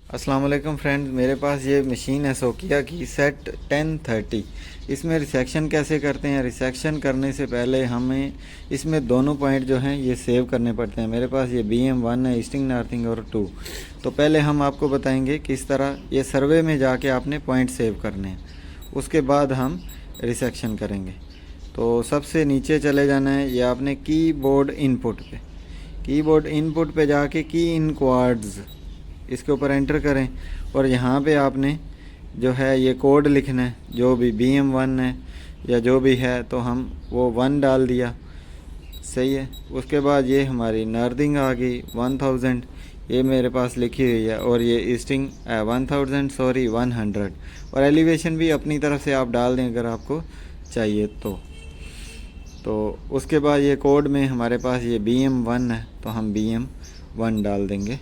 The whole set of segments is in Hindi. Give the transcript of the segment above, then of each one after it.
अस्सलाम वालेकुम फ्रेंड्स, मेरे पास ये मशीन है सोकिया की सेट 1030। इसमें रिसेक्शन कैसे करते हैं। रिसेक्शन करने से पहले हमें इसमें दोनों पॉइंट जो हैं ये सेव करने पड़ते हैं। मेरे पास ये BM1 है, ईस्टिंग नॉर्थिंग और 2। तो पहले हम आपको बताएंगे किस तरह ये सर्वे में जाके आपने पॉइंट सेव करने हैं, उसके बाद हम रिसेक्शन करेंगे। तो सबसे नीचे चले जाना है, ये आपने कीबोर्ड इनपुट पे जाके की इन क्वाड्स इसके ऊपर एंटर करें और यहाँ पे आपने जो है ये कोड लिखना है, जो भी BM1 है या जो भी है, तो हम वो 1 डाल दिया। सही है। उसके बाद ये हमारी नर्दिंग आ गई 1000, ये मेरे पास लिखी हुई है, और ये ईस्टिंग 100 और एलिवेशन भी अपनी तरफ से आप डाल दें अगर आपको चाहिए तो उसके बाद ये कोड में हमारे पास ये BM1 है, तो हम BM1 डाल देंगे।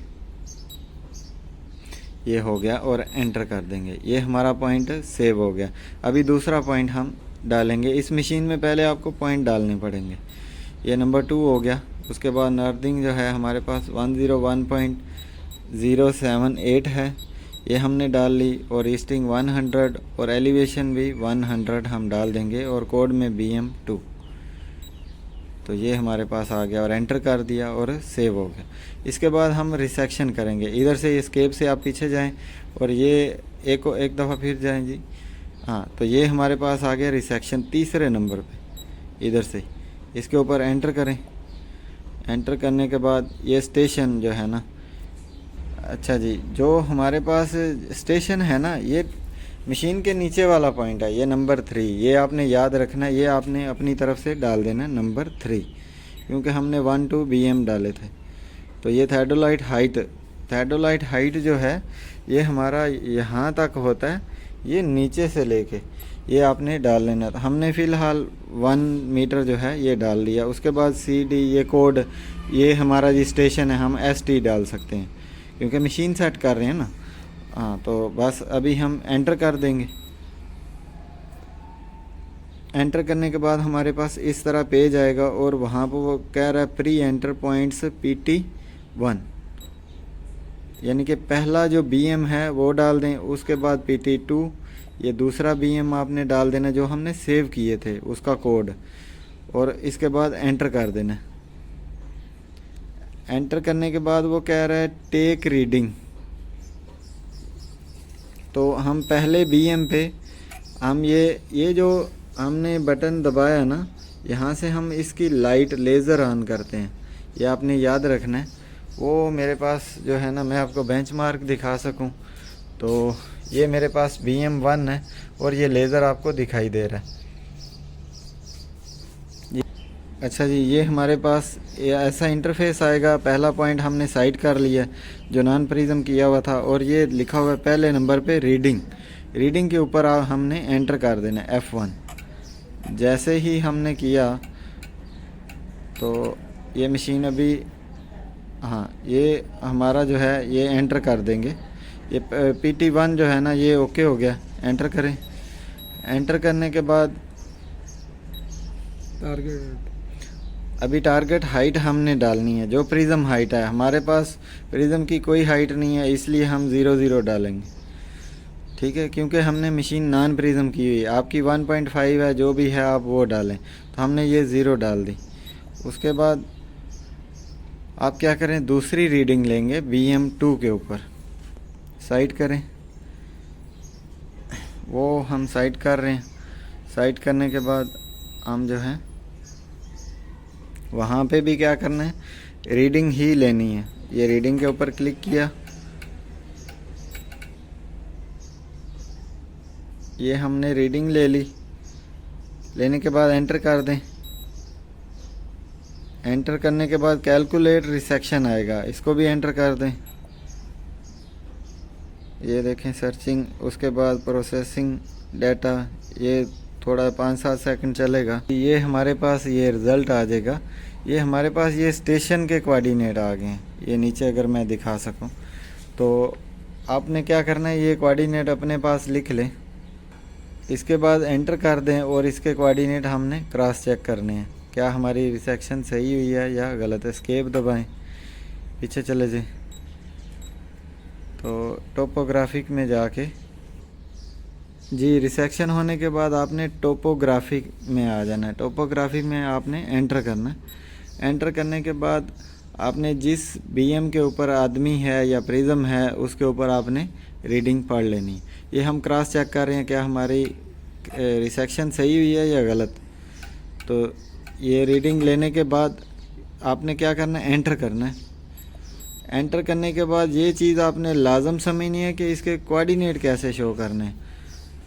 ये हो गया और एंटर कर देंगे। ये हमारा पॉइंट सेव हो गया। अभी दूसरा पॉइंट हम डालेंगे। इस मशीन में पहले आपको पॉइंट डालने पड़ेंगे। ये नंबर 2 हो गया। उसके बाद नर्दिंग जो है हमारे पास 101.078 है, ये हमने डाल ली, और ईस्टिंग 100 और एलिवेशन भी 100 हम डाल देंगे, और कोड में BM2। तो ये हमारे पास आ गया और एंटर कर दिया और सेव हो गया। इसके बाद हम रिसेक्शन करेंगे। इधर से एस्केप से आप पीछे जाएं और ये एक दफ़ा फिर जाएं जी। हाँ, तो ये हमारे पास आ गया रिसेक्शन तीसरे नंबर पे। इधर से इसके ऊपर एंटर करें। एंटर करने के बाद ये स्टेशन जो है ना, अच्छा जी, जो हमारे पास स्टेशन है ना, ये मशीन के नीचे वाला पॉइंट है, ये नंबर 3। ये आपने याद रखना है, ये आपने अपनी तरफ से डाल देना नंबर 3, क्योंकि हमने 1 2 BM डाले थे। तो ये थैडोलाइट हाइट जो है ये हमारा यहाँ तक होता है, ये नीचे से लेके ये आपने डाल लेना। तो हमने फ़िलहाल 1 मीटर जो है ये डाल लिया। उसके बाद CD, ये कोड, ये हमारा जी स्टेशन है, हम ST डाल सकते हैं क्योंकि मशीन सेट कर रहे हैं ना। हाँ, तो बस अभी हम एंटर कर देंगे। एंटर करने के बाद हमारे पास इस तरह पेज आएगा, और वहाँ पर वो कह रहा है प्री एंटर पॉइंट्स PT1, यानी कि पहला जो BM है वो डाल दें। उसके बाद PT2, ये दूसरा BM आपने डाल देना जो हमने सेव किए थे उसका कोड, और इसके बाद एंटर कर देना। एंटर करने के बाद वो कह रहा है टेक रीडिंग। तो हम पहले BM पे हम ये जो हमने बटन दबाया ना, यहाँ से हम इसकी लाइट लेज़र ऑन करते हैं, ये आपने याद रखना है। वो मेरे पास जो है ना, मैं आपको बेंचमार्क दिखा सकूं, तो ये मेरे पास BM1 है और ये लेज़र आपको दिखाई दे रहा है। अच्छा जी, ये हमारे पास ये ऐसा इंटरफेस आएगा। पहला पॉइंट हमने साइड कर लिया जो नॉन प्रिज्म किया हुआ था, और ये लिखा हुआ है पहले नंबर पे रीडिंग के ऊपर हमने एंटर कर देना F1। जैसे ही हमने किया तो ये मशीन अभी, हाँ, ये हमारा जो है ये एंटर कर देंगे। ये PT1 जो है ना, ये ओके हो गया। एंटर करें। एंटर करने के बाद अभी टारगेट हाइट हमने डालनी है, जो प्रिज्म हाइट है। हमारे पास प्रिज्म की कोई हाइट नहीं है, इसलिए हम 0 डालेंगे। ठीक है, क्योंकि हमने मशीन नॉन प्रिज्म की हुई है। आपकी 1.5 है, जो भी है आप वो डालें। तो हमने ये 0 डाल दी। उसके बाद आप क्या करें, दूसरी रीडिंग लेंगे BM2 के ऊपर। साइड करें, वो हम साइड कर रहे हैं। साइड करने के बाद हम जो है वहाँ पे भी क्या करना है, रीडिंग ही लेनी है। ये रीडिंग के ऊपर क्लिक किया, ये हमने रीडिंग ले ली। लेने के बाद एंटर कर दें। एंटर करने के बाद कैलकुलेट रिसेक्शन आएगा, इसको भी एंटर कर दें। ये देखें सर्चिंग, उसके बाद प्रोसेसिंग डाटा, ये थोड़ा 5-7 सेकंड चलेगा। ये हमारे पास ये रिज़ल्ट आ जाएगा। ये हमारे पास ये स्टेशन के कोऑर्डिनेट आ गए हैं। ये नीचे अगर मैं दिखा सकूं, तो आपने क्या करना है, ये कोऑर्डिनेट अपने पास लिख लें। इसके बाद एंटर कर दें, और इसके कोऑर्डिनेट हमने क्रॉस चेक करने हैं, क्या हमारी रिसेक्शन सही हुई है या गलत। एस्केप दबाएं, पीछे चले जाएं। तो टोपोग्राफिक में जाके जी रिसेक्शन होने के बाद आपने टोपोग्राफिक में आ जाना है। टोपोग्राफिक में आपने एंटर करना है। एंटर करने के बाद आपने जिस बीएम के ऊपर आदमी है या प्रिज्म है उसके ऊपर आपने रीडिंग पढ़ लेनी। ये हम क्रॉस चेक कर रहे हैं क्या हमारी रिसेक्शन सही हुई है या गलत। तो ये रीडिंग लेने के बाद आपने क्या करना है, एंटर करना है। एंटर करने के बाद ये चीज़ आपने लाजम समझनी है कि इसके कोऑर्डिनेट कैसे शो करने हैं।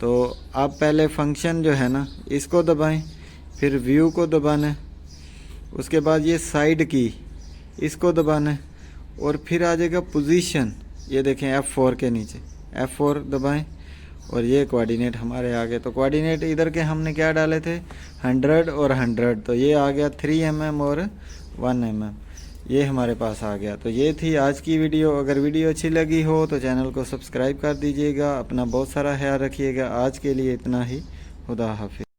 तो आप पहले फंक्शन जो है ना इसको दबाएं, फिर व्यू को दबाना है, उसके बाद ये साइड की इसको दबाना है और फिर आ जाएगा पोजीशन। ये देखें F4 के नीचे F4 दबाएं और ये कोऑर्डिनेट हमारे आ गए। तो कोऑर्डिनेट इधर के हमने क्या डाले थे 100 और 100, तो ये आ गया 3 mm और 1 mm, ये हमारे पास आ गया। तो ये थी आज की वीडियो। अगर वीडियो अच्छी लगी हो तो चैनल को सब्सक्राइब कर दीजिएगा। अपना बहुत सारा ख्याल रखिएगा। आज के लिए इतना ही। खुदा हाफिज़।